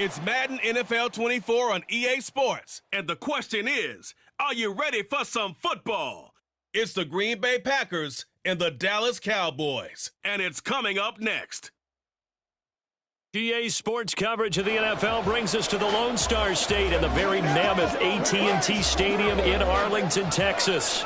It's Madden NFL 24 on EA Sports. And the question is, are you ready for some football? It's the Green Bay Packers and the Dallas Cowboys. And it's coming up next. EA Sports coverage of the NFL brings us to the Lone Star State and the very mammoth AT&T Stadium in Arlington, Texas.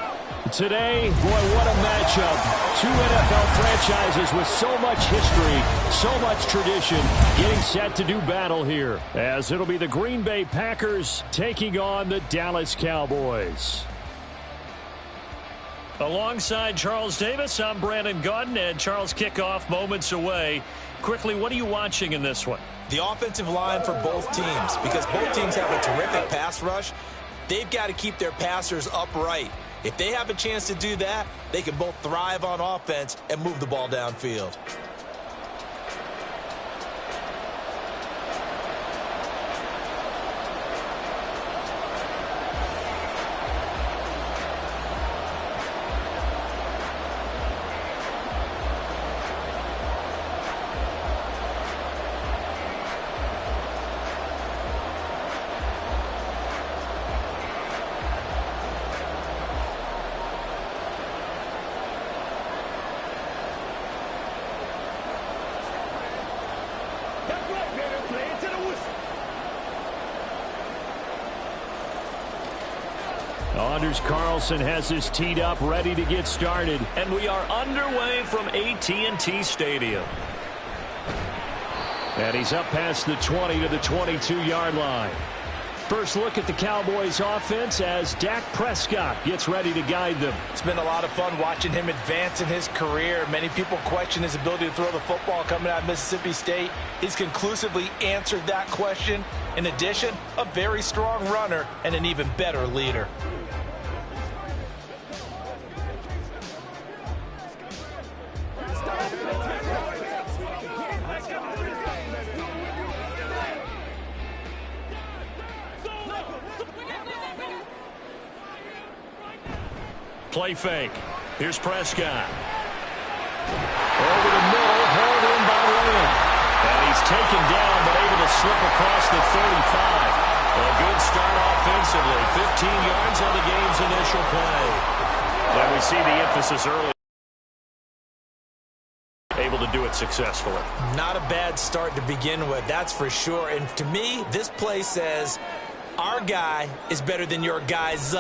Today, boy, what a matchup. Two NFL franchises with so much history, so much tradition, getting set to do battle here, as it'll be the Green Bay Packers taking on the Dallas Cowboys. Alongside Charles Davis, I'm Brandon Gaudin, and Charles, kickoff moments away. Quickly, what are you watching in this one? The offensive line for both teams, because both teams have a terrific pass rush. They've got to keep their passers upright. If they have a chance to do that, they can both thrive on offense and move the ball downfield. Anders Carlson has this teed up, ready to get started. And we are underway from AT&T Stadium. And he's up past the 20 to the 22-yard line. First look at the Cowboys offense as Dak Prescott gets ready to guide them. It's been a lot of fun watching him advance in his career. Many people question his ability to throw the football coming out of Mississippi State. He's conclusively answered that question. In addition, a very strong runner and an even better leader. Play fake. Here's Prescott. Over the middle, hauled in by Lamb. And he's taken down, but able to slip across the 35. A good start offensively. 15 yards on the game's initial play. And we see the emphasis early. Able to do it successfully. Not a bad start to begin with, that's for sure. And to me, this play says, our guy is better than your guys.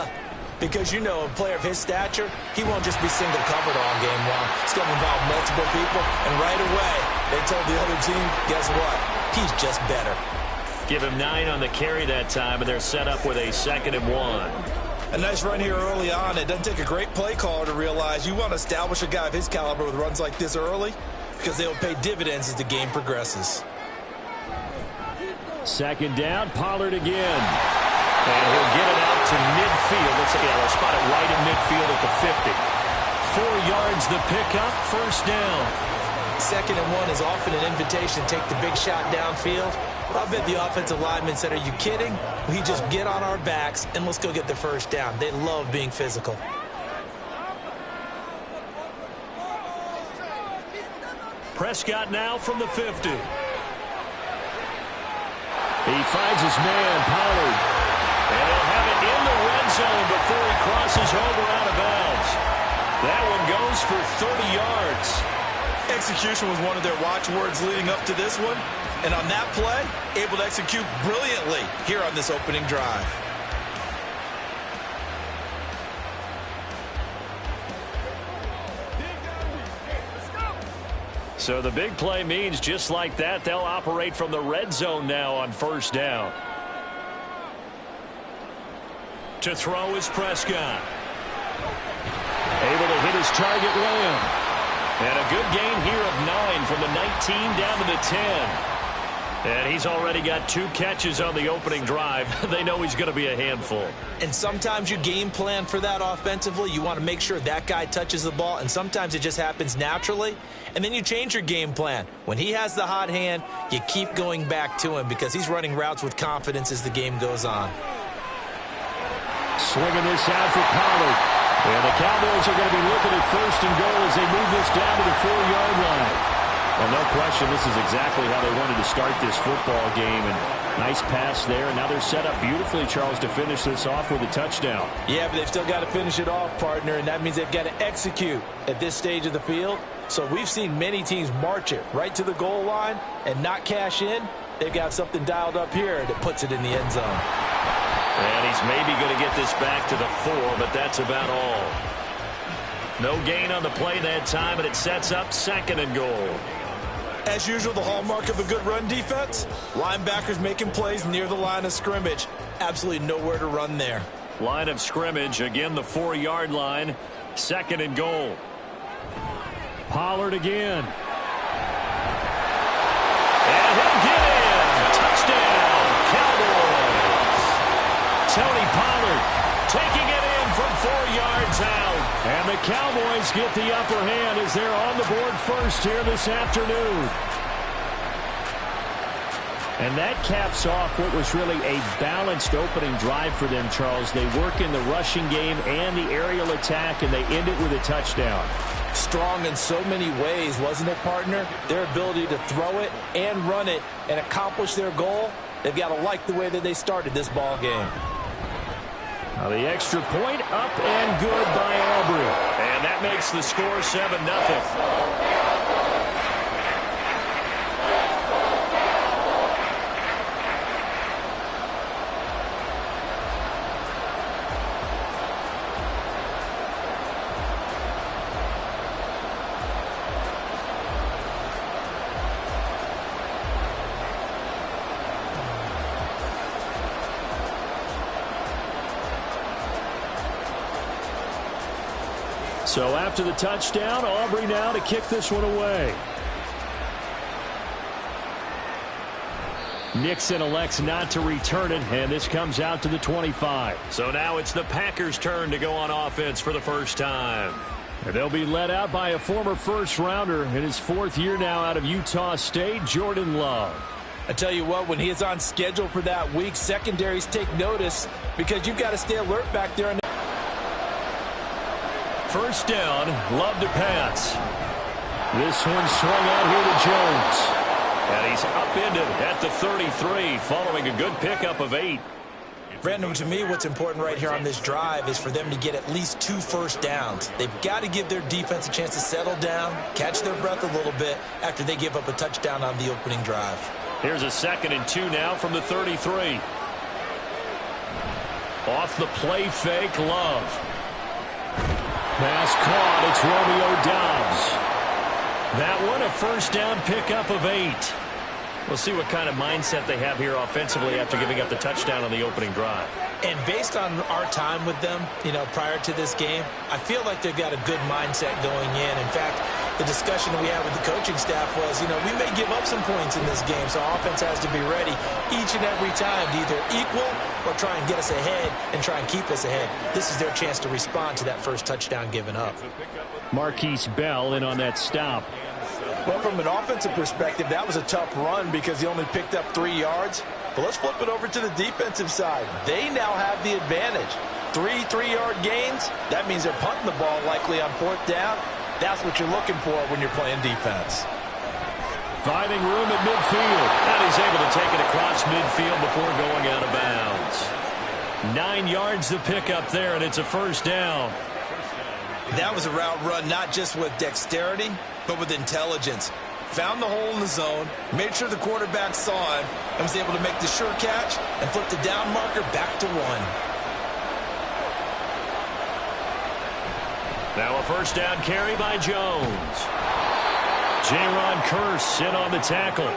Because, you know, a player of his stature, he won't just be single covered all game long. It's going to involve multiple people. And right away, they told the other team, guess what? He's just better. Give him 9 on the carry that time, and they're set up with a 2nd and 1. A nice run here early on. It doesn't take a great play caller to realize you want to establish a guy of his caliber with runs like this early because they'll pay dividends as the game progresses. 2nd down, Pollard again. And he'll get it out to midfield. They'll spot it right in midfield at the 50. 4 yards the pickup, 1st down. 2nd and 1 is often an invitation to take the big shot downfield. I bet the offensive lineman said, are you kidding? We just get on our backs and let's go get the 1st down. They love being physical. Prescott now from the 50. He finds his man, Pollard. And he'll have it in the red zone before he crosses over out of bounds. That one goes for 30 yards. Execution was one of their watchwords leading up to this one. And on that play, able to execute brilliantly here on this opening drive. So the big play means just like that, they'll operate from the red zone now on 1st down. To throw is Prescott. Able to hit his target, Lamb. And a good gain here of 9 from the 19 down to the 10. And he's already got 2 catches on the opening drive. They know he's going to be a handful. And sometimes you game plan for that offensively. You want to make sure that guy touches the ball, and sometimes it just happens naturally. And then you change your game plan. When he has the hot hand, you keep going back to him because he's running routes with confidence as the game goes on. Swinging this out for Pollard. And the Cowboys are going to be looking at 1st and goal as they move this down to the 4-yard line. Well, no question, this is exactly how they wanted to start this football game. And nice pass there. And now they're set up beautifully, Charles, to finish this off with a touchdown. Yeah, but they've still got to finish it off, partner, and that means they've got to execute at this stage of the field. So we've seen many teams march it right to the goal line and not cash in. They've got something dialed up here that puts it in the end zone. And he's maybe going to get this back to the 4, but that's about all. No gain on the play that time, and it sets up 2nd and goal. As usual, the hallmark of a good run defense, linebackers making plays near the line of scrimmage. Absolutely nowhere to run there. Line of scrimmage, again the 4-yard line, 2nd and goal. Pollard again. And he'll get in. Touchdown, Cowboys. Tony Pollard taking it in from 4 yards out. And the Cowboys get the upper hand as they're on the board first here this afternoon. And that caps off what was really a balanced opening drive for them, Charles. They work in the rushing game and the aerial attack, and they end it with a touchdown. Strong in so many ways, wasn't it, partner? Their ability to throw it and run it and accomplish their goal, they've got to like the way that they started this ball game. Now the extra point up and good by Aubrey. And that makes the score 7-0. So after the touchdown, Aubrey now to kick this one away. Nixon elects not to return it, and this comes out to the 25. So now it's the Packers' turn to go on offense for the first time. And they'll be led out by a former first-rounder in his 4th year now out of Utah State, Jordan Love. I tell you what, when he is on schedule for that week, secondaries take notice because you've got to stay alert back there. First down, Love to pass. This one swung out here to Jones. And he's upended at the 33 following a good pickup of 8. Brandon, to me, what's important right here on this drive is for them to get at least 2 first downs. They've got to give their defense a chance to settle down, catch their breath a little bit after they give up a touchdown on the opening drive. Here's a 2nd and 2 now from the 33. Off the play fake, Love. Pass caught. It's Romeo Doubs. That one a first down pickup of 8. We'll see what kind of mindset they have here offensively after giving up the touchdown on the opening drive. And based on our time with them, prior to this game, I feel like they've got a good mindset going in. In fact, the discussion that we had with the coaching staff was, we may give up some points in this game, so offense has to be ready each and every time to either equal or try and get us ahead and try and keep us ahead. This is their chance to respond to that first touchdown given up. Marquise Bell in on that stop. Well, from an offensive perspective, that was a tough run because he only picked up 3 yards. But let's flip it over to the defensive side. They now have the advantage. 3 3-yard gains. That means they're punting the ball likely on 4th down. That's what you're looking for when you're playing defense. Finding room at midfield. And he's able to take it across midfield before going out of bounds. 9 yards to pick up there, and it's a first down. That was a route run not just with dexterity, but with intelligence. Found the hole in the zone, made sure the quarterback saw him, and was able to make the sure catch and flip the down marker back to 1. Now a first down carry by Jones. Jaron Kearse in on the tackle.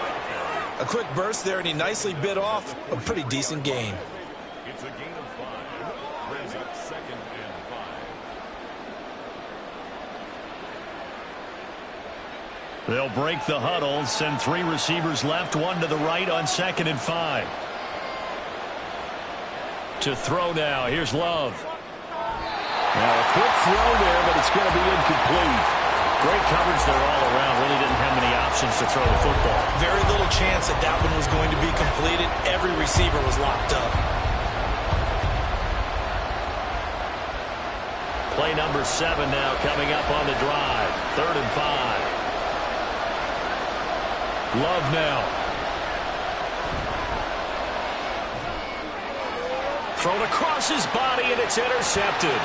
A quick burst there, and he nicely bit off a pretty decent gain. It's a gain of 5. Brings up 2nd and 5. They'll break the huddle, send 3 receivers left, 1 to the right on 2nd and 5. To throw now, here's Love. Now a quick throw there, but it's going to be incomplete. Great coverage there all around. Really didn't have many options to throw the football. Very little chance that that one was going to be completed. Every receiver was locked up. Play number 7 now coming up on the drive. 3rd and 5. Love now. Thrown across his body, and it's intercepted.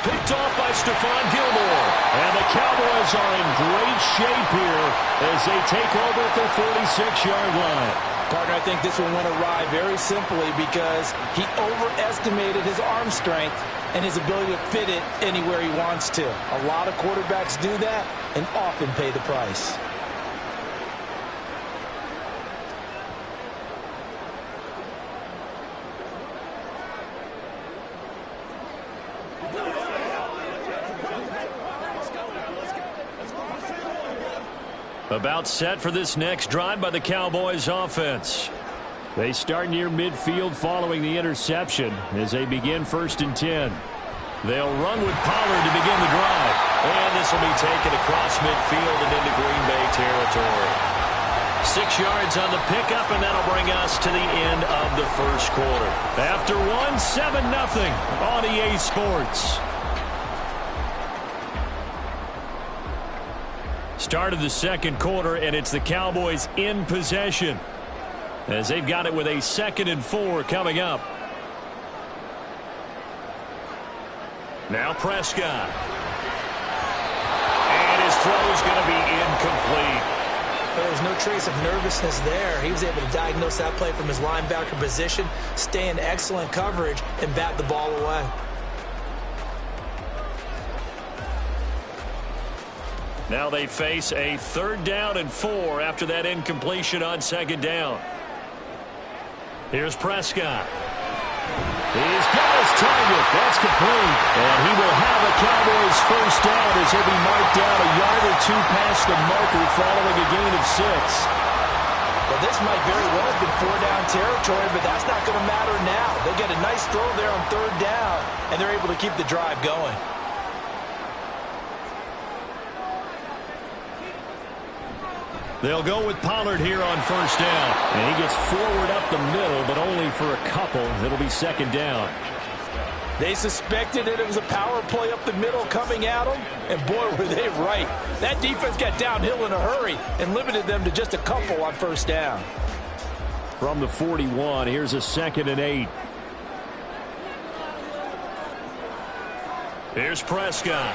Picked off by Stephon Gilmore. And the Cowboys are in great shape here as they take over at their 46-yard line. Partner, I think this will win a ride very simply because he overestimated his arm strength and his ability to fit it anywhere he wants to. A lot of quarterbacks do that and often pay the price. About set for this next drive by the Cowboys offense. They start near midfield following the interception as they begin 1st and 10. They'll run with Pollard to begin the drive. And this will be taken across midfield and into Green Bay territory. 6 yards on the pickup, and that'll bring us to the end of the first quarter. After 7-0 on EA Sports. Start of the second quarter, and it's the Cowboys in possession as they've got it with a 2nd and 4 coming up. Now Prescott. And his throw is going to be incomplete. There's no trace of nervousness there. He was able to diagnose that play from his linebacker position, stay in excellent coverage, and bat the ball away. Now they face a 3rd down and 4 after that incompletion on 2nd down. Here's Prescott. He's got his target. That's complete. And he will have a Cowboys 1st down as he'll be marked down a yard or 2 past the marker following a gain of 6. Well, this might very well have been 4-down territory, but that's not going to matter now. They get a nice throw there on 3rd down, and they're able to keep the drive going. They'll go with Pollard here on 1st down. And he gets forward up the middle, but only for a couple. It'll be 2nd down. They suspected that it was a power play up the middle coming at them, and boy, were they right. That defense got downhill in a hurry and limited them to just a couple on 1st down. From the 41, here's a 2nd and 8. Here's Prescott.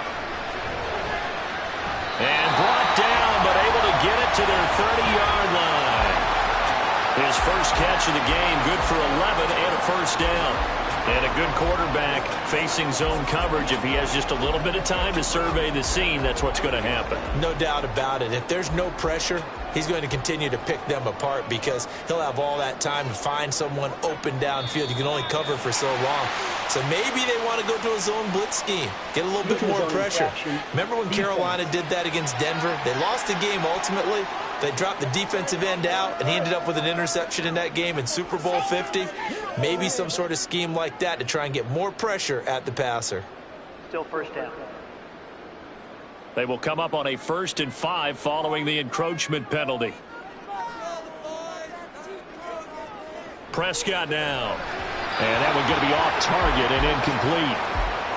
And brought down, but able to get it to their 30-yard line. His first catch of the game, good for 11 and a 1st down. And a good quarterback facing zone coverage. If he has just a little bit of time to survey the scene, that's what's going to happen. No doubt about it. If there's no pressure, he's going to continue to pick them apart because he'll have all that time to find someone open downfield. You can only cover for so long. So maybe they want to go to a zone blitz scheme, get a little bit more pressure. Remember when Carolina did that against Denver? They lost the game ultimately. They dropped the defensive end out, and he ended up with an interception in that game in Super Bowl 50. Maybe some sort of scheme like that to try and get more pressure at the passer. Still 1st down. They will come up on a 1st and 5 following the encroachment penalty. Prescott now. And that one's going to be off target and incomplete.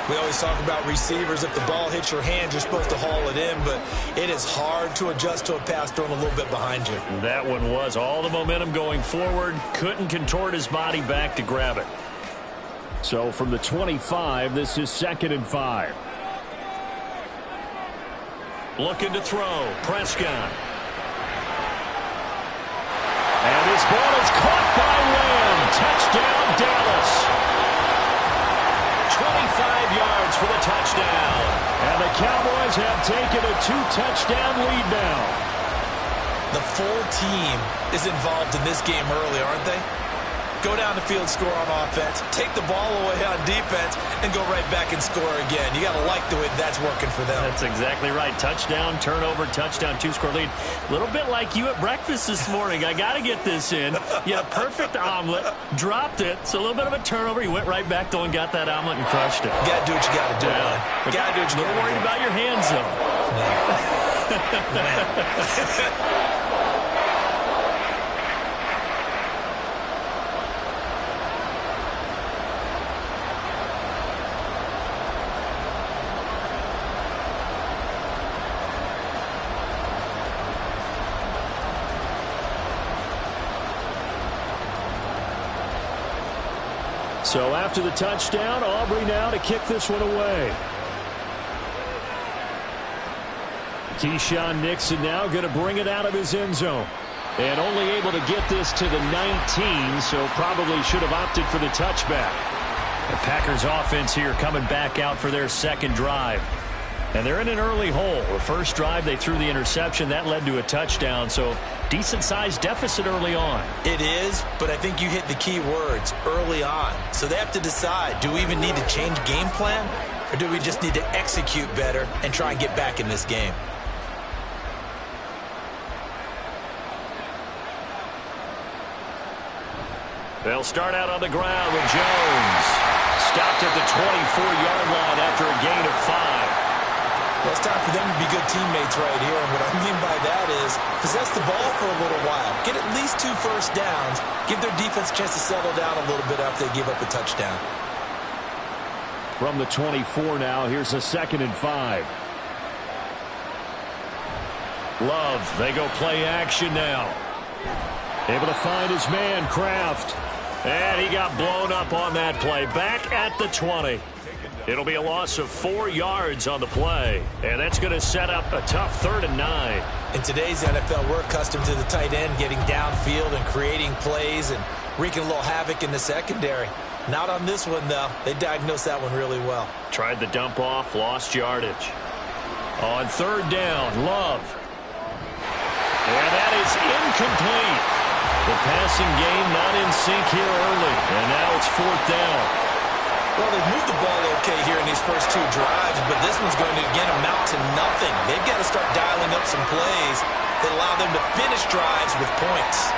We always talk about receivers. If the ball hits your hand, you're supposed to haul it in, but it is hard to adjust to a pass thrown a little bit behind you. That one was all the momentum going forward. Couldn't contort his body back to grab it. So from the 25, this is 2nd and 5. Looking to throw. Prescott. And this ball is caught by Lamb. Touchdown, Dallas. 25 yards for the touchdown. And the Cowboys have taken a 2-touchdown lead now. The full team is involved in this game early, aren't they? Go down the field, score on offense, take the ball away on defense, and go right back and score again. You got to like the way that's working for them. That's exactly right. Touchdown, turnover, touchdown, 2-score lead. A little bit like you at breakfast this morning. I got to get this in. You had a perfect omelet, dropped it, so a little bit of a turnover. You went right back, though, and got that omelet and crushed it. You got to do what you got to do, man. You got to do what you got to do. A little worried about your hands, though. So after the touchdown, Aubrey now to kick this one away. Keyshawn Nixon now going to bring it out of his end zone. And only able to get this to the 19, so probably should have opted for the touchback. The Packers offense here coming back out for their second drive. And they're in an early hole. The first drive, they threw the interception. That led to a touchdown, so decent-sized deficit early on. It is, but I think you hit the key words, early on. So they have to decide, do we even need to change game plan, or do we just need to execute better and try and get back in this game? They'll start out on the ground with Jones. Stopped at the 24-yard line after a gain of 5. Well, it's time for them to be good teammates right here. And what I mean by that is possess the ball for a little while. Get at least 2 first downs. Give their defense a chance to settle down a little bit after they give up a touchdown. From the 24 now, here's a 2nd and 5. Love, they go play action now. Able to find his man, Kraft. And he got blown up on that play. Back at the 20. It'll be a loss of 4 yards on the play. And that's going to set up a tough 3rd and 9. In today's NFL, we're accustomed to the tight end getting downfield and creating plays and wreaking a little havoc in the secondary. Not on this one, though. They diagnosed that one really well. Tried the dump off, lost yardage. On 3rd down, Love. And that is incomplete. The passing game not in sync here early. And now it's 4th down. Well, they've moved the ball okay here in these first 2 drives, but this one's going to, again, amount to nothing. They've got to start dialing up some plays that allow them to finish drives with points.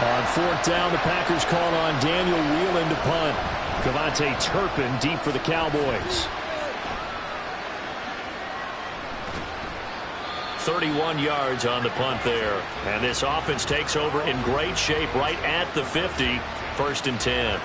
On 4th down, the Packers call on Daniel Whelan to punt. Cavante Turpin deep for the Cowboys. 31 yards on the punt there. And this offense takes over in great shape right at the 50. 1st and 10.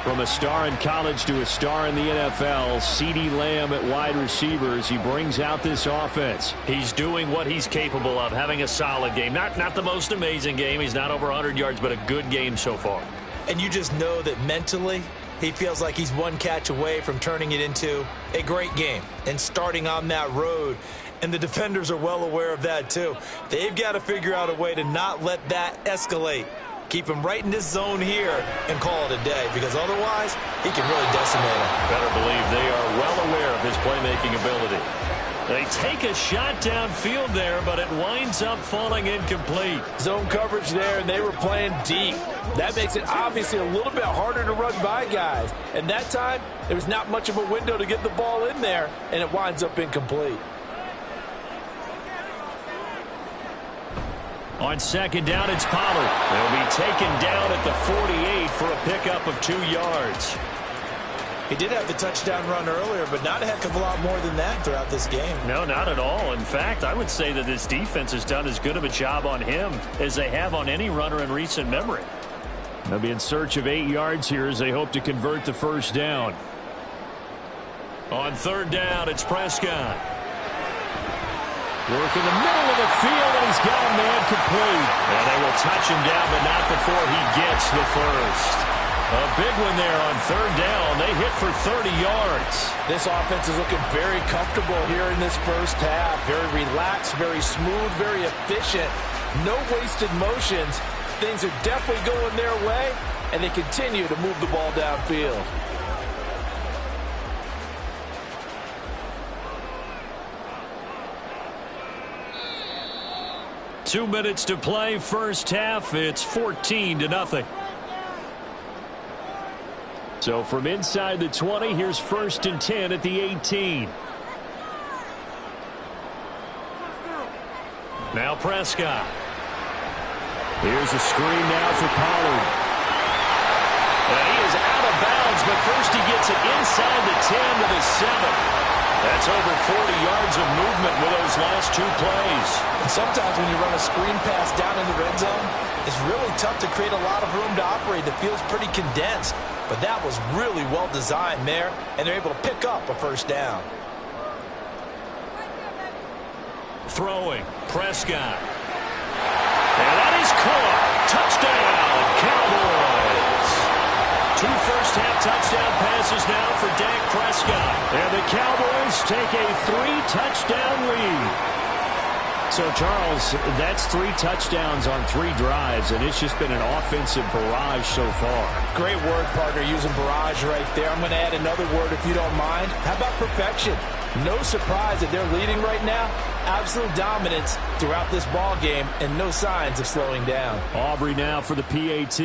From a star in college to a star in the NFL, CeeDee Lamb at wide receivers. He brings out this offense. He's doing what he's capable of, having a solid game. Not the most amazing game. He's not over 100 yards, but a good game so far. And you just know that mentally, he feels like he's 1 catch away from turning it into a great game and starting on that road. And the defenders are well aware of that, too. They've got to figure out a way to not let that escalate. Keep him right in this zone here and call it a day, because otherwise he can really decimate him. Better believe they are well aware of his playmaking ability. They take a shot downfield there, but it winds up falling incomplete. Zone coverage there, and they were playing deep. That makes it obviously a little bit harder to run by guys. And that time, there was not much of a window to get the ball in there, and it winds up incomplete. On 2nd down, it's Pollard. They'll be taken down at the 48 for a pickup of 2 yards. He did have the touchdown run earlier, but not a heck of a lot more than that throughout this game. No, not at all. In fact, I would say that this defense has done as good of a job on him as they have on any runner in recent memory. They'll be in search of 8 yards here as they hope to convert the 1st down. On 3rd down, it's Prescott. Work in the middle of the field, and he's got a man complete. And they will touch him down, but not before he gets the first. A big one there on 3rd down. They hit for 30 yards. This offense is looking very comfortable here in this first half. Very relaxed, very smooth, very efficient. No wasted motions. Things are definitely going their way, and they continue to move the ball downfield. Two minutes to play, first half. It's 14-0. So from inside the 20, here's 1st and 10 at the 18. Now Prescott. Here's a screen now for Pollard. And he is out of bounds, but first he gets it inside the 10 to the 7. That's over 40 yards of movement with those last 2 plays. And sometimes when you run a screen pass down in the red zone, it's really tough to create a lot of room to operate. The field's pretty condensed. But that was really well designed there, and they're able to pick up a 1st down. Throwing, Prescott. And that is caught. Touchdown, Cowboys. 2 first-half touchdown passes now for Dak Prescott. And the Cowboys take a 3-touchdown lead. So, Charles, that's 3 touchdowns on 3 drives, and it's just been an offensive barrage so far. Great word, partner, using barrage right there. I'm going to add another word if you don't mind. How about perfection? No surprise that they're leading right now. Absolute dominance throughout this ball game and no signs of slowing down. Aubrey now for the PAT.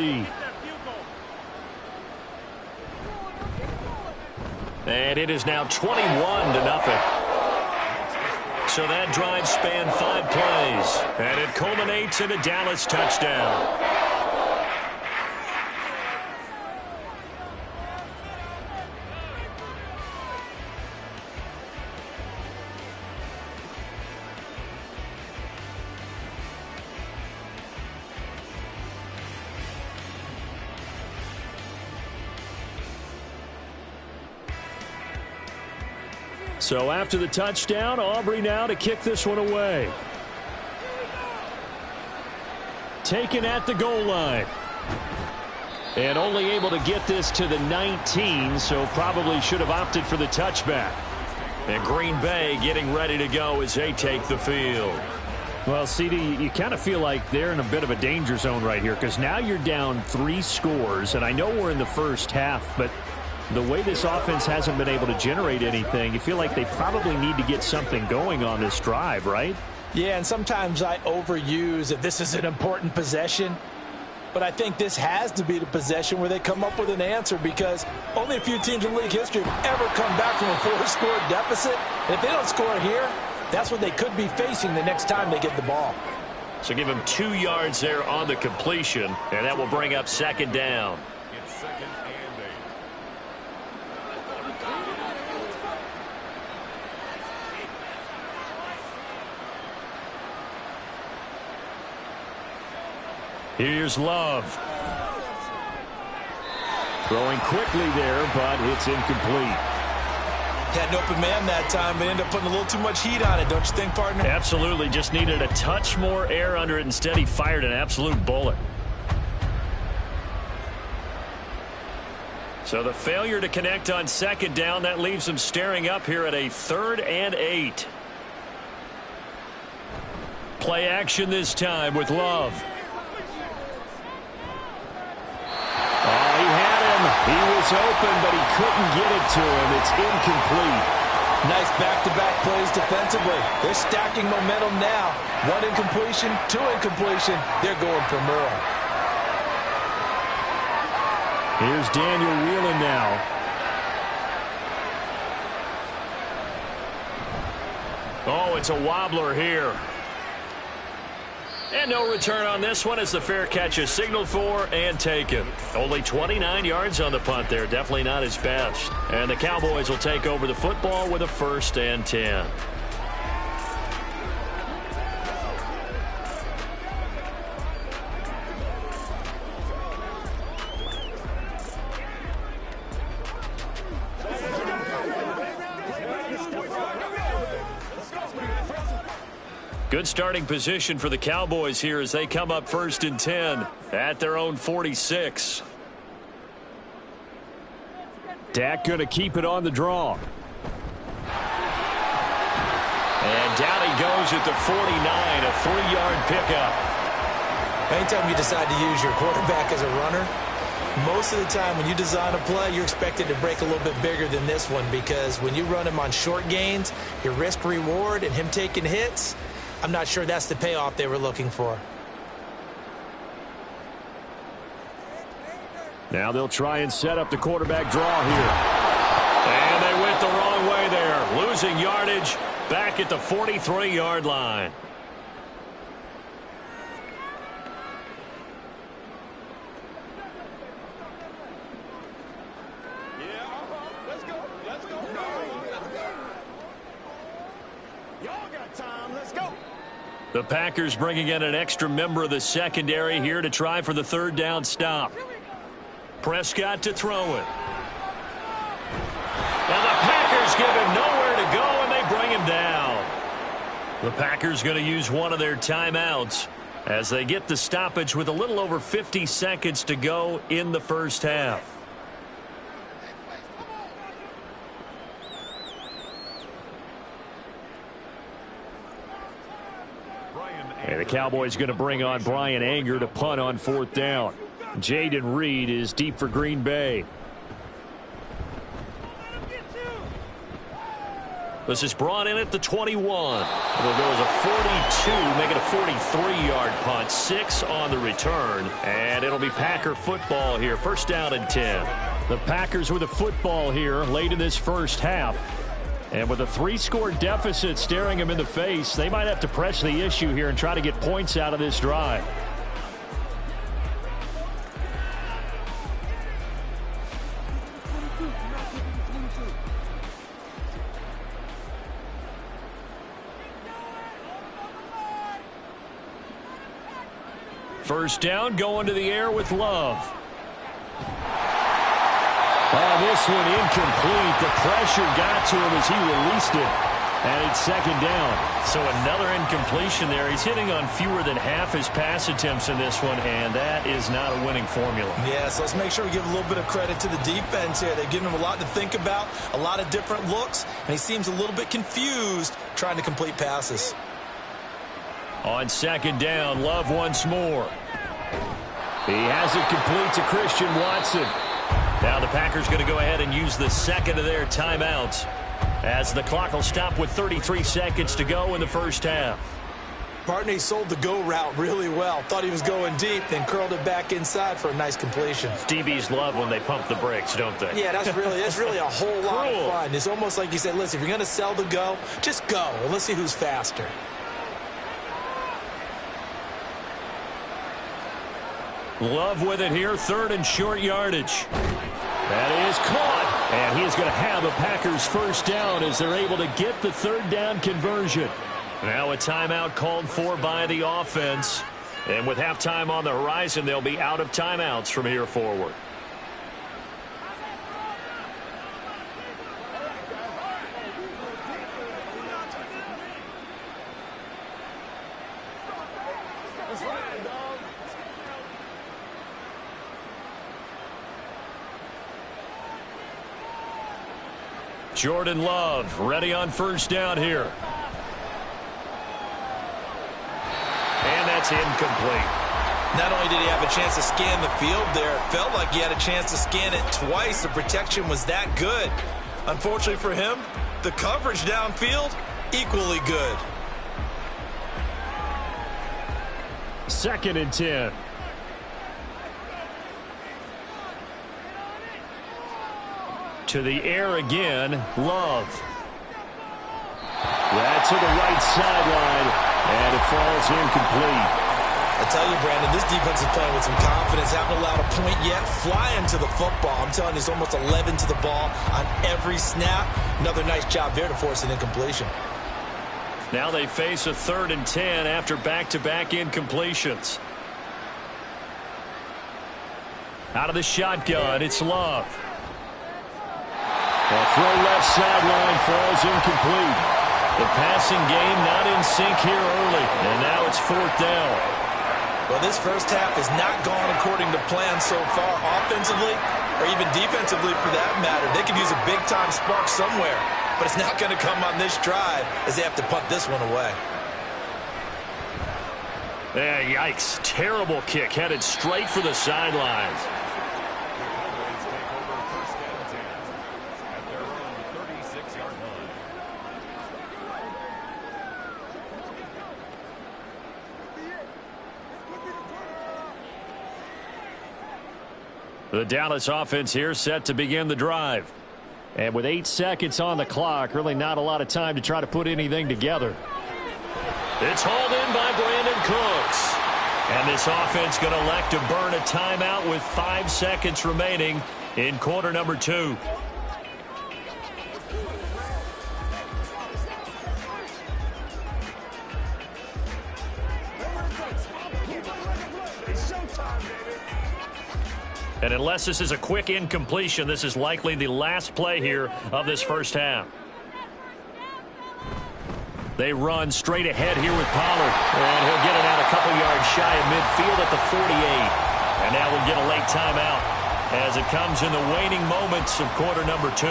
And it is now 21-0. So that drive spanned 5 plays, and it culminates in a Dallas touchdown. So after the touchdown, Aubrey now to kick this one away. Taken at the goal line. And only able to get this to the 19, so probably should have opted for the touchback. And Green Bay getting ready to go as they take the field. Well, CD, you kind of feel like they're in a bit of a danger zone right here because now you're down 3 scores, and I know we're in the first half, but the way this offense hasn't been able to generate anything, you feel like they probably need to get something going on this drive, right? Yeah, and sometimes I overuse that this is an important possession. But I think this has to be the possession where they come up with an answer because only a few teams in league history have ever come back from a 4-score deficit. And if they don't score here, that's what they could be facing the next time they get the ball. So give him 2 yards there on the completion, and that will bring up 2nd down. Here's Love. Throwing quickly there, but it's incomplete. Had an open man that time, but ended up putting a little too much heat on it, don't you think, partner? Absolutely. Just needed a touch more air under it. Instead, he fired an absolute bullet. So the failure to connect on 2nd down, that leaves him staring up here at a 3rd and 8. Play action this time with Love. He was open, but he couldn't get it to him. It's incomplete. Nice back-to-back plays defensively. They're stacking momentum now. 1 incompletion, 2 incompletion. They're going for more. Here's Daniel Whelan now. Oh, it's a wobbler here. And no return on this one as the fair catch is signaled for and taken. Only 29 yards on the punt there. Definitely not his best. And the Cowboys will take over the football with a 1st and 10. Good starting position for the Cowboys here as they come up 1st and 10 at their own 46. Dak going to keep it on the draw. And down he goes at the 49, a 3-yard pickup. Anytime you decide to use your quarterback as a runner, most of the time when you design a play, you're expected to break a little bit bigger than this one because when you run him on short gains, your risk-reward and him taking hits, I'm not sure that's the payoff they were looking for. Now they'll try and set up the quarterback draw here. And they went the wrong way there. Losing yardage back at the 43-yard line. The Packers bringing in an extra member of the secondary here to try for the 3rd down stop. Prescott to throw it. And the Packers give him nowhere to go, and they bring him down. The Packers going to use one of their timeouts as they get the stoppage with a little over 50 seconds to go in the 1st half. And the Cowboys going to bring on Brian Anger to punt on 4th down. Jaden Reed is deep for Green Bay. This is brought in at the 21. It'll go as a 42, make it a 43-yard punt. 6 on the return. And it'll be Packer football here. 1st down and 10. The Packers with a football here late in this first half. And with a 3-score deficit staring them in the face, they might have to press the issue here and try to get points out of this drive. First down, going to the air with Love. Oh, this one incomplete. The pressure got to him as he released it. And it's 2nd down. So another incompletion there. He's hitting on fewer than half his pass attempts in this one, and that is not a winning formula. Yeah, so let's make sure we give a little bit of credit to the defense here. They've given him a lot to think about, a lot of different looks, and he seems a little bit confused trying to complete passes. On 2nd down, Love once more. He has it complete to Christian Watson. Now the Packers going to go ahead and use the 2nd of their timeouts as the clock will stop with 33 seconds to go in the first half. Partney sold the go route really well. Thought he was going deep, then curled it back inside for a nice completion. DBs love when they pump the brakes, don't they? Yeah, that's really a whole lot of fun. It's almost like you said, listen, if you're going to sell the go, just go, and let's see who's faster. Love with it here, 3rd and short yardage. That is caught, and he is going to have a Packers 1st down as they're able to get the 3rd down conversion. Now a timeout called for by the offense. And with halftime on the horizon, they'll be out of timeouts from here forward. Jordan Love ready on 1st down here. And that's incomplete. Not only did he have a chance to scan the field there, it felt like he had a chance to scan it twice. The protection was that good. Unfortunately for him, the coverage downfield, equally good. 2nd and 10. To the air again, Love. That's to the right sideline, and it falls incomplete. I tell you, Brandon, this defense is playing with some confidence. Haven't allowed a point yet. Flying to the football. I'm telling you, it's almost 11 to the ball on every snap. Another nice job there to force an incompletion. Now they face a 3rd and 10 after back-to-back incompletions. Out of the shotgun, it's Love. The throw left sideline falls incomplete. The passing game not in sync here early, and now it's 4th down. Well, this first half has not gone according to plan so far offensively or even defensively for that matter. They could use a big-time spark somewhere, but it's not going to come on this drive as they have to punt this one away. Yeah, yikes. Terrible kick headed straight for the sidelines. The Dallas offense here set to begin the drive. And with 8 seconds on the clock, really not a lot of time to try to put anything together. It's hauled in by Brandon Cooks. And this offense going to elect to burn a timeout with 5 seconds remaining in quarter number 2. And unless this is a quick incompletion, this is likely the last play here of this first half. They run straight ahead here with Pollard. And he'll get it out a couple yards shy of midfield at the 48. And now we'll get a late timeout as it comes in the waning moments of quarter number 2.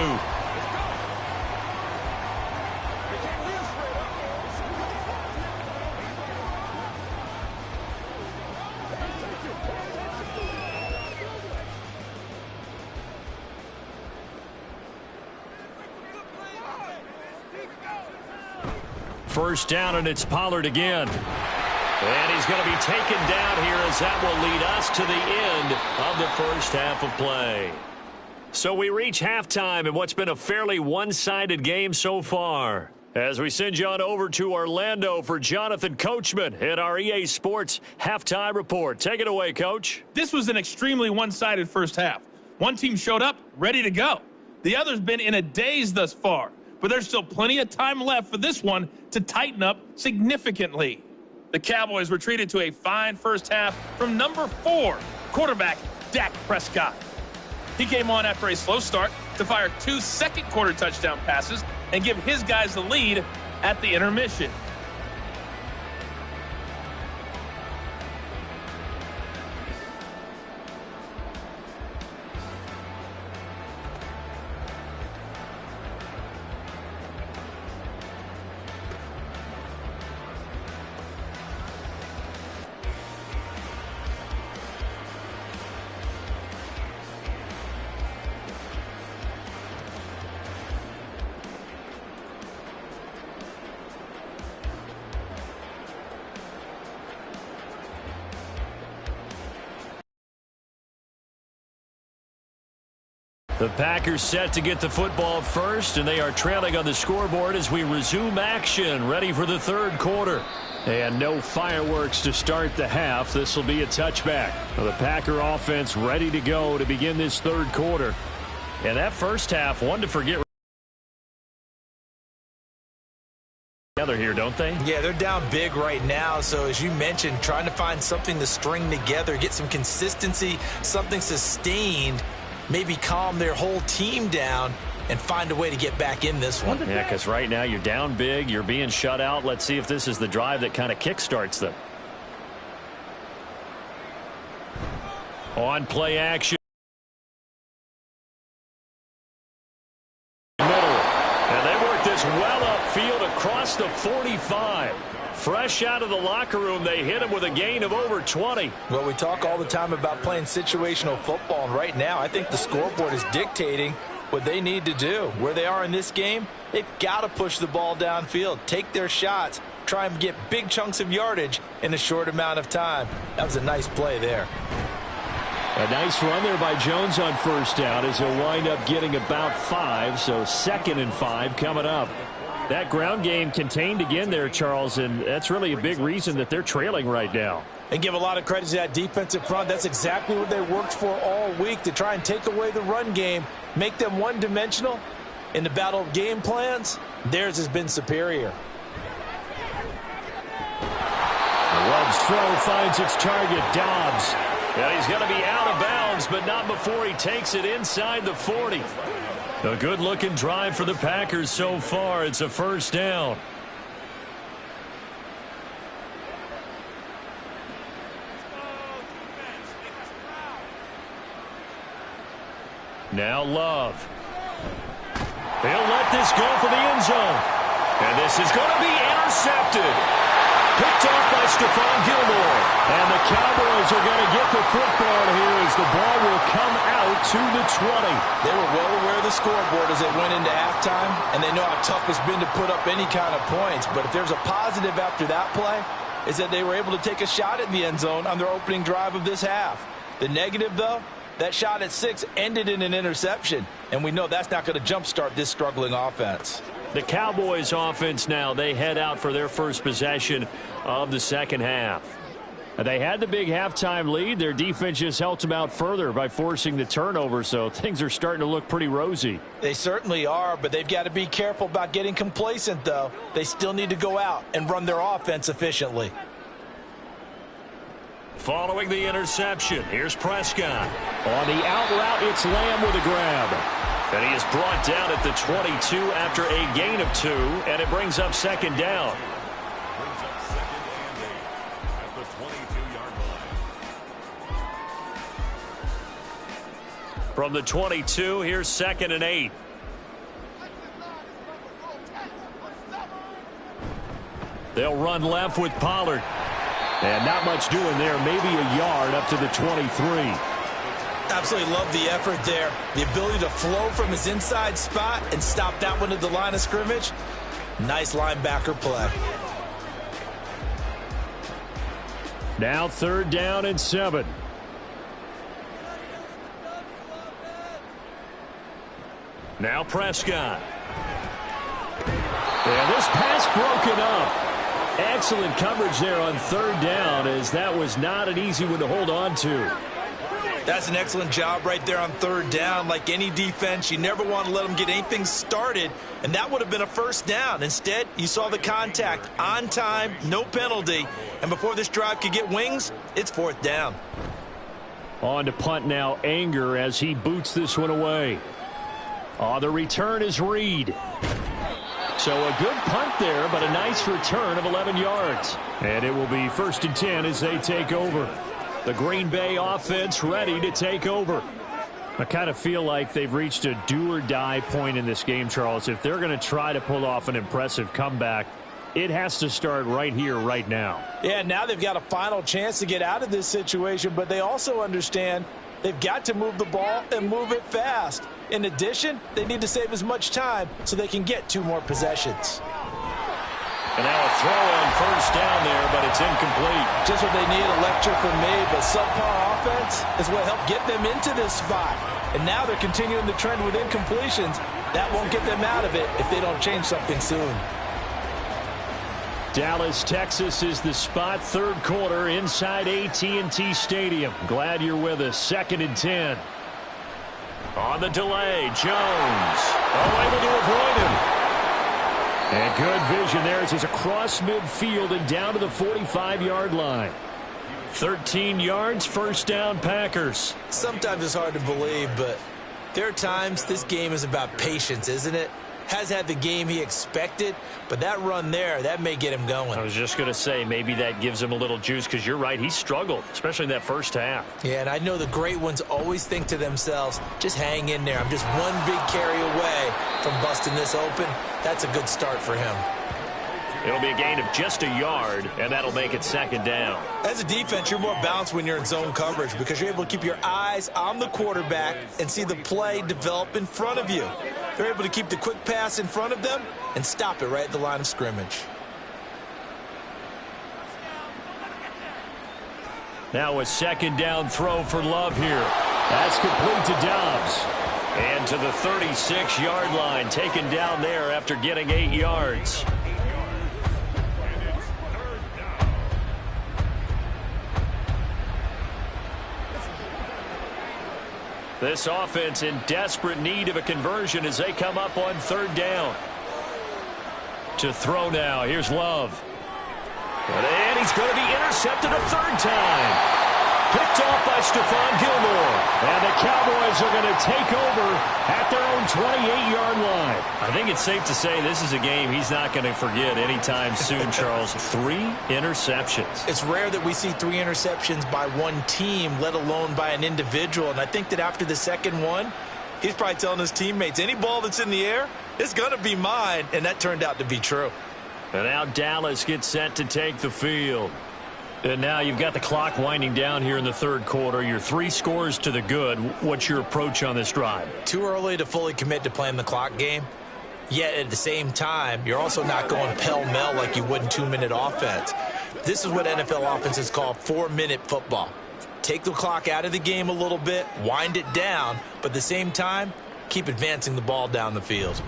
first down, and it's Pollard again. And he's going to be taken down here as that will lead us to the end of the first half of play. So we reach halftime in what's been a fairly one-sided game so far. As we send you on over to Orlando for Jonathan Coachman at our EA Sports Halftime Report. Take it away, Coach. This was an extremely one-sided first half. One team showed up, ready to go. The other's been in a daze thus far, but there's still plenty of time left for this one to tighten up significantly. The Cowboys were treated to a fine first half from number 4, quarterback Dak Prescott. He came on after a slow start to fire 2 second-quarter touchdown passes and give his guys the lead at the intermission. The Packers set to get the football first, and they are trailing on the scoreboard as we resume action, ready for the third quarter. And no fireworks to start the half. This will be a touchback. The Packer offense ready to go to begin this third quarter. And that first half, one to forget together here, don't they? Yeah, they're down big right now. So as you mentioned, trying to find something to string together, get some consistency, something sustained, maybe calm their whole team down and find a way to get back in this one. Yeah, because right now you're down big, you're being shut out. Let's see if this is the drive that kind of kickstarts them. On play action. Middle. And they work this well upfield across the 45. Fresh out of the locker room, they hit him with a gain of over 20. Well, we talk all the time about playing situational football, and right now I think the scoreboard is dictating what they need to do. Where they are in this game, they've got to push the ball downfield, take their shots, try and get big chunks of yardage in a short amount of time. That was a nice play there. A nice run there by Jones on first down as he'll wind up getting about 5, so 2nd and 5 coming up. That ground game contained again there, Charles, and that's really a big reason that they're trailing right now. And give a lot of credit to that defensive front. That's exactly what they worked for all week, to try and take away the run game, make them one-dimensional. In the battle of game plans, theirs has been superior. Love's throw finds its target, Dobbs. And he's going to be out of bounds, but not before he takes it inside the 40. A good-looking drive for the Packers so far. It's a first down. Now Love. They'll let this go for the end zone. And this is going to be intercepted. Picked off by Stephon Gilmore. And the Cowboys are going to get the football here as the ball will come out to the 20. They were well aware of the scoreboard as they went into halftime, and they know how tough it's been to put up any kind of points. But if there's a positive after that play, is that they were able to take a shot at the end zone on their opening drive of this half. The negative, though, that shot at 6 ended in an interception, and we know that's not going to jumpstart this struggling offense. The Cowboys offense now, they head out for their first possession of the second half. They had the big halftime lead. Their defense just helped them out further by forcing the turnover, so things are starting to look pretty rosy. They certainly are, but they've got to be careful about getting complacent, though. They still need to go out and run their offense efficiently. Following the interception, here's Prescott. On the out route, it's Lamb with a grab. And he is brought down at the 22 after a gain of 2, and it brings up second down. From the 22, here's 2nd and 8. They'll run left with Pollard. And not much doing there, maybe a yard up to the 23. Absolutely love the effort there. The ability to flow from his inside spot and stop that one at the line of scrimmage. Nice linebacker play. Now 3rd down and 7. Now Prescott. And this pass broken up. Excellent coverage there on 3rd down, as that was not an easy one to hold on to. That's an excellent job right there on 3rd down. Like any defense, you never want to let them get anything started, and that would have been a 1st down. Instead, you saw the contact on time, no penalty, and before this drive could get wings, it's 4th down. On to punt now, Anger, as he boots this one away. The return is Reed. So a good punt there, but a nice return of 11 yards. And it will be 1st and 10 as they take over. The Green Bay offense ready to take over. I kind of feel like they've reached a do-or-die point in this game, Charles. If they're going to try to pull off an impressive comeback, it has to start right here, right now. Yeah, now they've got a final chance to get out of this situation, but they also understand they've got to move the ball and move it fast. In addition, they need to save as much time so they can get 2 more possessions. And now a throw on 1st down there, but it's incomplete. Just what they need, a lecture from me, but subpar offense is what helped get them into this spot. And now they're continuing the trend with incompletions. That won't get them out of it if they don't change something soon. Dallas, Texas is the spot. 3rd quarter inside AT&T Stadium. Glad you're with us. 2nd and 10. On the delay, Jones. Able to avoid him. And good vision there as he's across midfield and down to the 45-yard line. 13 yards, 1st down, Packers. Sometimes it's hard to believe, but there are times this game is about patience, isn't it? Has had the game he expected, but that run there, that may get him going. I was just going to say, maybe that gives him a little juice, because you're right, he struggled, especially in that 1st half. Yeah, and I know the great ones always think to themselves, just hang in there. I'm just one big carry away from busting this open. That's a good start for him. It'll be a gain of just a yard, and that'll make it 2nd down. As a defense, you're more balanced when you're in zone coverage because you're able to keep your eyes on the quarterback and see the play develop in front of you. They're able to keep the quick pass in front of them and stop it right at the line of scrimmage. Now a 2nd down throw for Love here. That's complete to Dobbs. And to the 36-yard line, taken down there after getting 8 yards. This offense in desperate need of a conversion as they come up on 3rd down. To throw now. Here's Love. And he's going to be intercepted a 3rd time. Picked off by Stephon Gilmore. And the Cowboys are going to take over at their own 28-yard line. I think it's safe to say this is a game he's not going to forget anytime soon, Charles. 3 interceptions. It's rare that we see 3 interceptions by one team, let alone by an individual. And I think that after the 2nd one, he's probably telling his teammates, any ball that's in the air, it's going to be mine. And that turned out to be true. And now Dallas gets set to take the field. And now you've got the clock winding down here in the 3rd quarter. Your 3 scores to the good. What's your approach on this drive? Too early to fully commit to playing the clock game. Yet at the same time, you're also not going pell-mell like you would in 2-minute offense. This is what NFL offenses call 4-minute football. Take the clock out of the game a little bit, wind it down, but at the same time, keep advancing the ball down the field.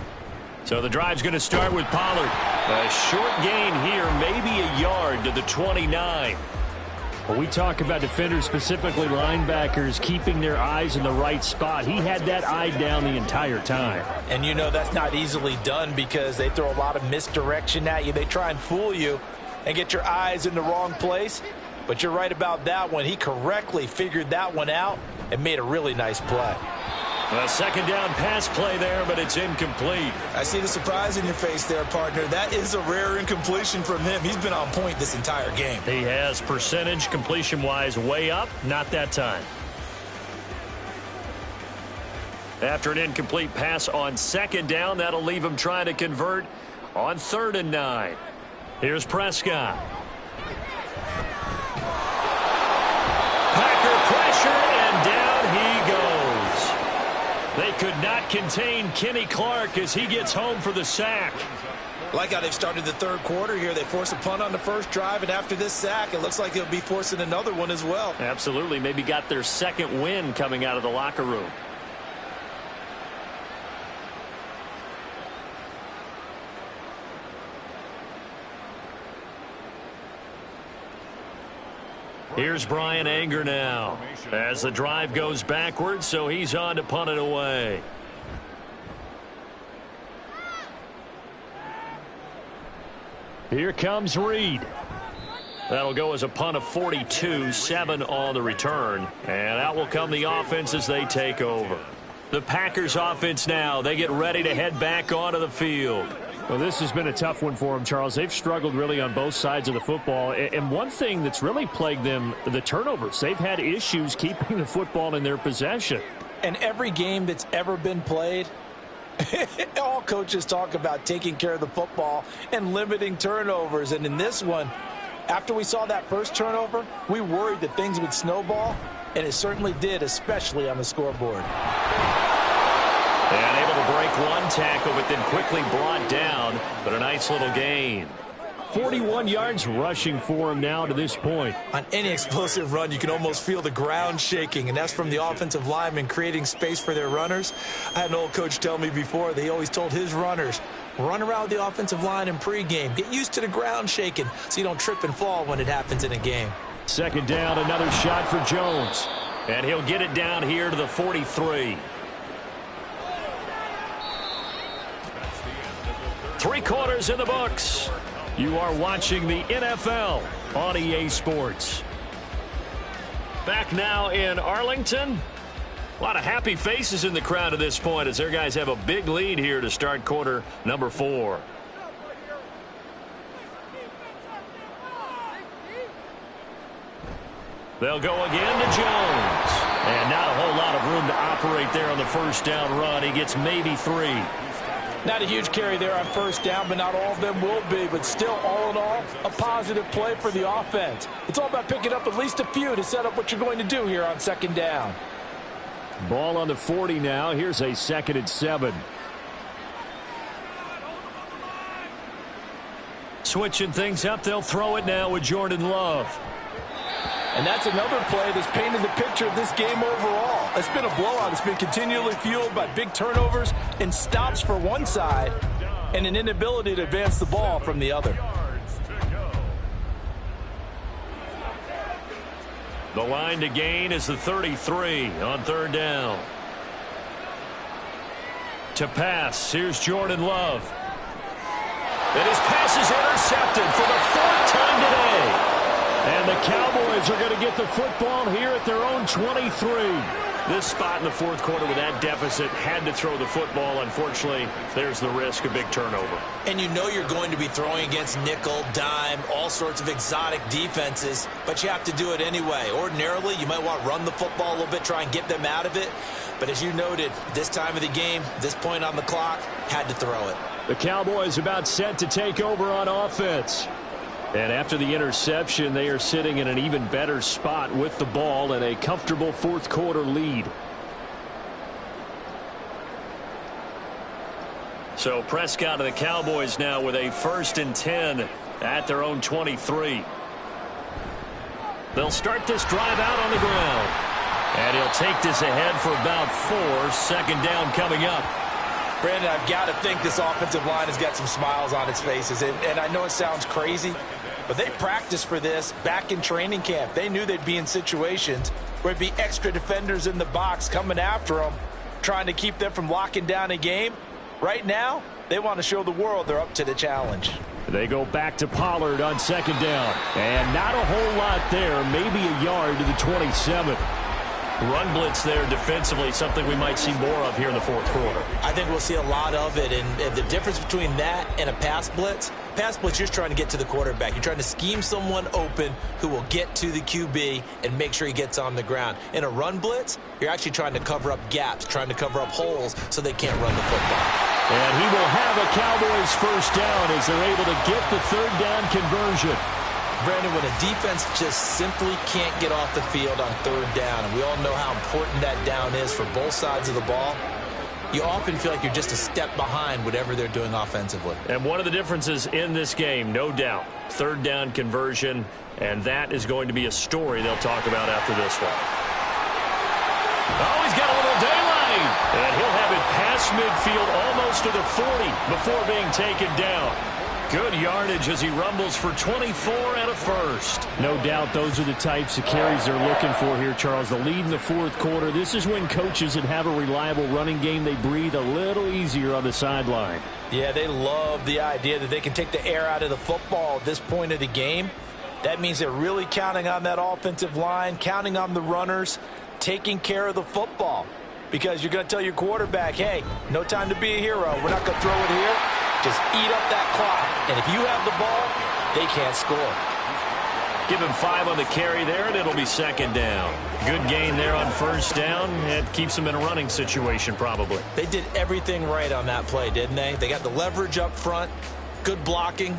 So the drive's going to start with Pollard. A short gain here, maybe a yard to the 29. When we talk about defenders, specifically linebackers, keeping their eyes in the right spot, he had that eye down the entire time. And you know that's not easily done because they throw a lot of misdirection at you. They try and fool you and get your eyes in the wrong place. But you're right about that one. He correctly figured that one out and made a really nice play. A 2nd down pass play there, but it's incomplete. I see the surprise in your face there, partner. That is a rare incompletion from him. He's been on point this entire game. He has percentage completion-wise way up, not that time. After an incomplete pass on 2nd down, that'll leave him trying to convert on 3rd and 9. Here's Prescott. Packer pressure, and down he goes. They could not contain Kenny Clark as he gets home for the sack. Like how they've started the third quarter here. They force a punt on the first drive, and after this sack, it looks like they'll be forcing another one as well. Absolutely. Maybe got their second win coming out of the locker room. Here's Brian Anger now as the drive goes backwards, so he's on to punt it away. Here comes Reed. That'll go as a punt of 42, 7 on the return. And out will come the offense as they take over. The Packers offense now, they get ready to head back onto the field. Well, this has been a tough one for them, Charles. They've struggled really on both sides of the football. And one thing that's really plagued them, the turnovers. They've had issues keeping the football in their possession. And every game that's ever been played, all coaches talk about taking care of the football and limiting turnovers. And in this one, after we saw that first turnover, we worried that things would snowball, and it certainly did, especially on the scoreboard. And able to break one tackle, but then quickly brought down, but a nice little gain. 41 yards rushing for him now to this point. On any explosive run, you can almost feel the ground shaking, and that's from the offensive linemen creating space for their runners. I had an old coach tell me before, they always told his runners, run around the offensive line in pregame. Get used to the ground shaking so you don't trip and fall when it happens in a game. Second down, another shot for Jones. And he'll get it down here to the 43. 3 quarters in the books. You are watching the NFL on EA Sports. Back now in Arlington. A lot of happy faces in the crowd at this point as their guys have a big lead here to start quarter number 4. They'll go again to Jones. And not a whole lot of room to operate there on the first down run. He gets maybe 3. Not a huge carry there on first down, but not all of them will be. But still, all in all, a positive play for the offense. It's all about picking up at least a few to set up what you're going to do here on second down. Ball on the 40 now. Here's a 2nd and 7. Switching things up, they'll throw it now with Jordan Love. And that's another play that's painted the picture of this game overall. It's been a blowout. It's been continually fueled by big turnovers and stops for one side and an inability to advance the ball from the other. The line to gain is the 33 on third down. To pass, here's Jordan Love. And his pass is intercepted for the 4th time today. And the Cowboys are going to get the football here at their own 23. This spot in the 4th quarter with that deficit had to throw the football. Unfortunately, there's the risk of big turnover. And you know you're going to be throwing against nickel, dime, all sorts of exotic defenses, but you have to do it anyway. Ordinarily, you might want to run the football a little bit, try and get them out of it. But as you noted, this time of the game, this point on the clock, had to throw it. The Cowboys about set to take over on offense. And after the interception, they are sitting in an even better spot with the ball and a comfortable 4th quarter lead. So Prescott and the Cowboys now with a 1st and 10 at their own 23. They'll start this drive out on the ground. And he'll take this ahead for about 4. 2nd down coming up. Brandon, I've got to think this offensive line has got some smiles on its faces. And I know it sounds crazy, but they practiced for this back in training camp. They knew they'd be in situations where it'd be extra defenders in the box coming after them, trying to keep them from locking down a game. Right now, they want to show the world they're up to the challenge. They go back to Pollard on 2nd down. And not a whole lot there, maybe a yard to the 27. Run blitz there defensively, something we might see more of here in the 4th quarter. I think we'll see a lot of it, and the difference between that and a pass blitz, you're just trying to get to the quarterback. You're trying to scheme someone open who will get to the QB and make sure he gets on the ground. In a run blitz, you're actually trying to cover up gaps, trying to cover up holes so they can't run the football. And he will have a Cowboys 1st down as they're able to get the 3rd down conversion. Brandon, when a defense just simply can't get off the field on 3rd down, and we all know how important that down is for both sides of the ball, you often feel like you're just a step behind whatever they're doing offensively. And one of the differences in this game, no doubt, third down conversion, and that is going to be a story they'll talk about after this one. Oh, he's got a little daylight, and he'll have it past midfield almost to the 40 before being taken down. Good yardage as he rumbles for 24 and a first. No doubt those are the types of carries they're looking for here, Charles. The lead in the fourth quarter. This is when coaches that have a reliable running game, they breathe a little easier on the sideline. Yeah, they love the idea that they can take the air out of the football at this point of the game. That means they're really counting on that offensive line, counting on the runners, taking care of the football. Because you're going to tell your quarterback, hey, no time to be a hero. We're not going to throw it here. Just eat up that clock. And if you have the ball, they can't score. Give him 5 on the carry there, and it'll be second down. Good gain there on first down. It keeps them in a running situation probably. They did everything right on that play, didn't they? They got the leverage up front, good blocking,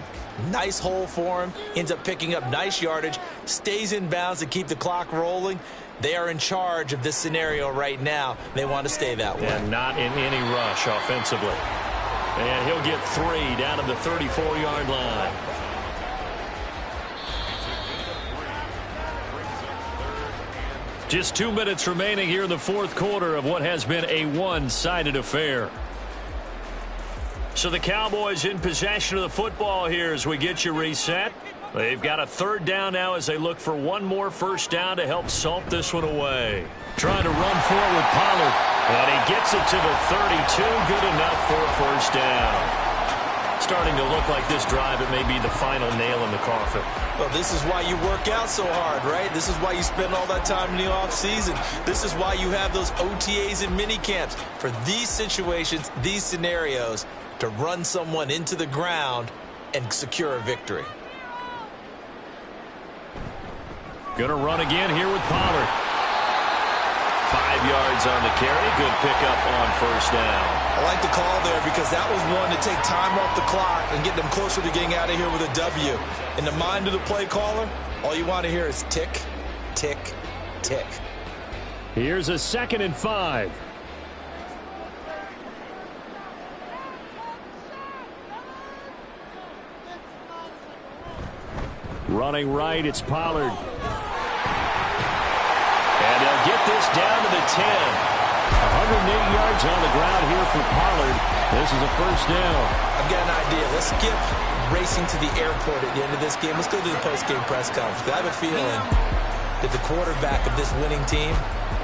nice hole for him, ends up picking up nice yardage, stays in bounds to keep the clock rolling. They are in charge of this scenario right now. They want to stay that way. And not in any rush offensively. And he'll get 3 down to the 34-yard line. Just 2 minutes remaining here in the fourth quarter of what has been a one-sided affair. So the Cowboys in possession of the football here as we get you reset. They've got a third down now as they look for one more first down to help salt this one away. Trying to run forward with Pollard. And he gets it to the 32. Good enough for a first down. Starting to look like this drive, it may be the final nail in the coffin. Well, this is why you work out so hard, right? This is why you spend all that time in the offseason. This is why you have those OTAs and mini camps. For these situations, these scenarios, to run someone into the ground and secure a victory. Going to run again here with Pollard. 5 yards on the carry. Good pickup on first down. I like the call there because that was one to take time off the clock and get them closer to getting out of here with a W. In the mind of the play caller, all you want to hear is tick, tick, tick. Here's a 2nd and 5. Running right, it's Pollard. And they'll get this down to the 10. 108 yards on the ground here for Pollard. This is a first down. I've got an idea. Let's skip racing to the airport at the end of this game. Let's go to the post-game press conference. I have a feeling that the quarterback of this winning team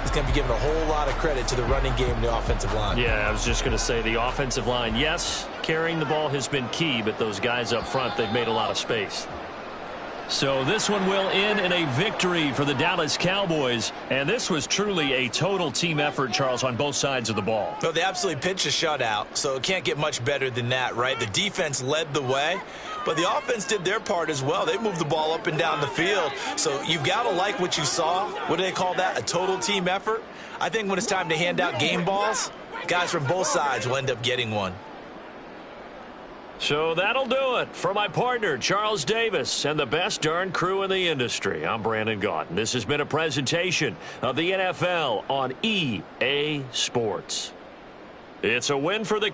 is going to be given a whole lot of credit to the running game and the offensive line. Yeah, I was just going to say the offensive line, yes, carrying the ball has been key, but those guys up front, they've made a lot of space. So this one will end in a victory for the Dallas Cowboys. And this was truly a total team effort, Charles, on both sides of the ball. No, they absolutely pitched a shutout, so it can't get much better than that, right? The defense led the way, but the offense did their part as well. They moved the ball up and down the field. So you've got to like what you saw. What do they call that? A total team effort? I think when it's time to hand out game balls, guys from both sides will end up getting one. So that'll do it for my partner, Charles Davis, and the best darn crew in the industry. I'm Brandon Gaudin. This has been a presentation of the NFL on EA Sports. It's a win for the